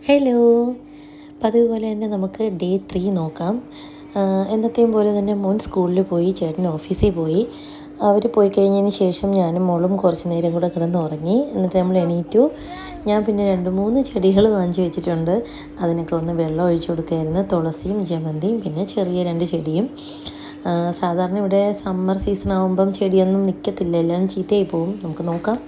Hello. പതിവ് പോലെ തന്നെ നമുക്ക് ഡേ 3 നോക്കാം. എന്നത്തെയും പോലെ തന്നെ മോൻ സ്കൂളിൽ പോയി, ചേട്ടൻ ഓഫീസിൽ പോയി. അവർ പോയി കഴിഞ്ഞതിന് ശേഷം ഞാനും മോളും കുറച്ച് നേരം കൂടെ കിടന്ന് ഉറങ്ങി. എന്നിട്ട് നമ്മൾ എണീറ്റു. ഞാൻ പിന്നെ 2-3 ചെടികൾ വാങ്ങിച്ച് വെച്ചിട്ടുണ്ട്. അതിനൊക്കെ ഒന്ന് വെള്ളം ഒഴിച്ചു കൊടുക്കുകയായിരുന്നു. തുളസിയും ജമന്തിയും പിന്നെ ചെറിയ 2 ചെടിയും. സാധാരണ ഇവിടെ സമ്മർ സീസൺ ആകുമ്പം ചെടിയൊന്നും നിൽക്കത്തില്ല, എല്ലാം ചീത്തയായി പോവും. നമുക്ക് നോക്കാം.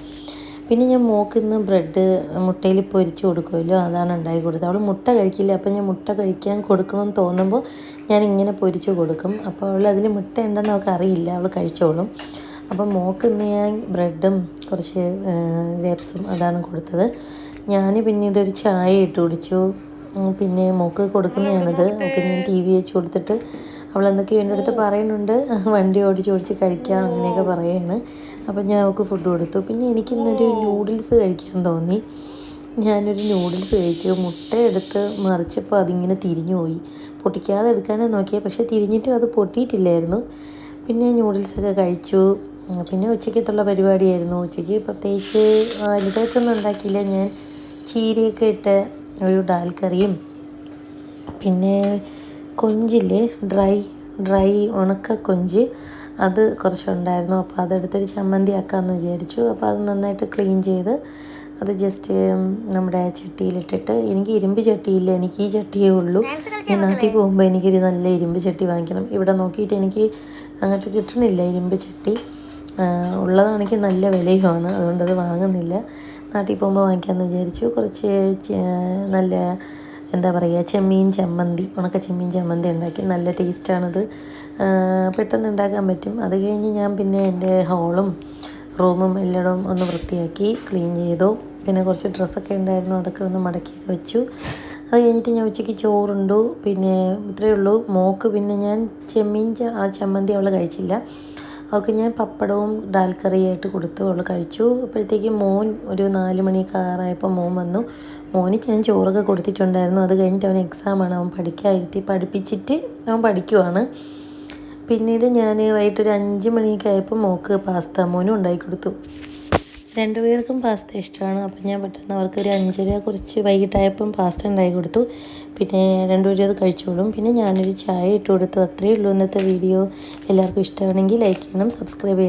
പിന്നെ ഞാൻ മോക്കിന്ന് ബ്രെഡ് മുട്ടയിൽ പൊരിച്ച് കൊടുക്കുമല്ലോ, അതാണ് ഉണ്ടാക്കി കൊടുത്തത്. അവൾ മുട്ട കഴിക്കില്ല, അപ്പം ഞാൻ മുട്ട കഴിക്കാൻ കൊടുക്കണമെന്ന് തോന്നുമ്പോൾ ഞാനിങ്ങനെ പൊരിച്ച് കൊടുക്കും. അപ്പോൾ അവൾ അതിൽ മുട്ട ഉണ്ടെന്ന് അവൾക്ക് അറിയില്ല, അവൾ കഴിച്ചോളും. അപ്പം മോക്കിന്ന് ഞാൻ ബ്രെഡും കുറച്ച് ഗ്രേപ്സും അതാണ് കൊടുത്തത്. ഞാൻ പിന്നീട് ഒരു ചായ ഇട്ട് കുടിച്ചു. പിന്നെ മോക്ക് കൊടുക്കുന്നതാണിത്. അവൾക്ക് ഞാൻ TV വെച്ച് കൊടുത്തിട്ട് അവൾ എന്തൊക്കെയോ എൻ്റെ അടുത്ത് പറയുന്നുണ്ട്, വണ്ടി ഓടിച്ച് കഴിക്കാം അങ്ങനെയൊക്കെ പറയുകയാണ്. അപ്പം ഞാൻ അവൾക്ക് ഫുഡ് കൊടുത്തു. പിന്നെ എനിക്കിന്നൊരു നൂഡിൽസ് കഴിക്കാൻ തോന്നി. ഞാനൊരു നൂഡിൽസ് കഴിച്ചു. മുട്ട എടുത്ത് മറിച്ചപ്പോൾ അതിങ്ങനെ തിരിഞ്ഞു പോയി. പൊട്ടിക്കാതെ എടുക്കാനാണ് നോക്കിയത്, പക്ഷേ തിരിഞ്ഞിട്ടും അത് പൊട്ടിയിട്ടില്ലായിരുന്നു. പിന്നെ നൂഡിൽസൊക്കെ കഴിച്ചു. പിന്നെ ഉച്ചയ്ക്കത്തുള്ള പരിപാടിയായിരുന്നു. ഉച്ചയ്ക്ക് പ്രത്യേകിച്ച് വലുതായിട്ടൊന്നും ഉണ്ടാക്കിയില്ല. ഞാൻ ചീരയൊക്കെ ഇട്ട് ഒരു ദാൽ കറിയും പിന്നെ കൊഞ്ചില്ലേ, ഡ്രൈ ഉണക്ക കൊഞ്ച്, അത് കുറച്ചുണ്ടായിരുന്നു. അപ്പോൾ അതെടുത്തൊരു ചമ്മന്തി ആക്കാമെന്ന് വിചാരിച്ചു. അപ്പോൾ അത് നന്നായിട്ട് ക്ലീൻ ചെയ്ത് അത് ജസ്റ്റ് നമ്മുടെ ചട്ടിയിലിട്ടിട്ട്, എനിക്ക് ഇരുമ്പ് ചട്ടിയില്ല, എനിക്ക് ഈ ചട്ടിയേ ഉള്ളൂ. ഞാൻ നാട്ടിൽ പോകുമ്പോൾ എനിക്കൊരു നല്ല ഇരുമ്പ് ചട്ടി വാങ്ങിക്കണം. ഇവിടെ നോക്കിയിട്ട് എനിക്ക് അങ്ങോട്ട് കിട്ടണില്ല ഇരുമ്പ് ചട്ടി. ഉള്ളതാണെങ്കിൽ നല്ല വിലയുമാണ്, അതുകൊണ്ടത് വാങ്ങുന്നില്ല. നാട്ടിൽ പോകുമ്പോൾ വാങ്ങിക്കാമെന്ന് വിചാരിച്ചു. കുറച്ച് നല്ല എന്താ പറയുക, ഉണക്ക ചെമ്മീൻ ചമ്മന്തി ഉണ്ടാക്കി. നല്ല ടേസ്റ്റാണത്, പെട്ടെന്ന് ഉണ്ടാക്കാൻ പറ്റും. അത് കഴിഞ്ഞ് ഞാൻ പിന്നെ എൻ്റെ ഹോളും റൂമും എല്ലായിടവും ഒന്ന് വൃത്തിയാക്കി ക്ലീൻ ചെയ്തു. പിന്നെ കുറച്ച് ഡ്രസ്സൊക്കെ ഉണ്ടായിരുന്നു, അതൊക്കെ ഒന്ന് മടക്കിയൊക്കെ വെച്ചു. അത് കഴിഞ്ഞിട്ട് ഞാൻ ഉച്ചയ്ക്ക് ചോറുണ്ടു. പിന്നെ ഇത്രയേ ഉള്ളൂ. മോക്ക് പിന്നെ ഞാൻ ചമ്മന്തി അവൾ കഴിച്ചില്ല. അവൾക്ക് ഞാൻ പപ്പടവും ദാൽ കറിയായിട്ട് കൊടുത്തു, അവൾ കഴിച്ചു. അപ്പോഴത്തേക്കും മോൻ ഒരു 4 മണിയൊക്കെ ആറായപ്പോൾ മോൻ വന്നു. മോന് ഞാൻ ചോറൊക്കെ കൊടുത്തിട്ടുണ്ടായിരുന്നു. അത് കഴിഞ്ഞിട്ട് അവൻ എക്സാമാണ്, അവൻ പഠിപ്പിച്ചിട്ട് അവൻ പഠിക്കുവാണ്. പിന്നീട് ഞാൻ വൈകിട്ട് ഒരു 5 മണിയൊക്കെ ആയപ്പോൾ മോക്ക് പാസ്ത മോനും ഉണ്ടാക്കി കൊടുത്തു. 2 പേർക്കും പാസ്ത ഇഷ്ടമാണ്. അപ്പം ഞാൻ പെട്ടെന്ന് അവർക്കൊരു 5:30 കുറച്ച് വൈകിട്ടായപ്പം പാസ്ത ഉണ്ടാക്കി കൊടുത്തു. പിന്നെ 2 പേരും അത് കഴിച്ചോളും. പിന്നെ ഞാനൊരു ചായ ഇട്ട് കൊടുത്തു. അത്രയേ ഉള്ളൂ ഇന്നത്തെ വീഡിയോ. എല്ലാവർക്കും ഇഷ്ടമാണെങ്കിൽ ലൈക്ക് ചെയ്യണം, സബ്സ്ക്രൈബ് ചെയ്യണം.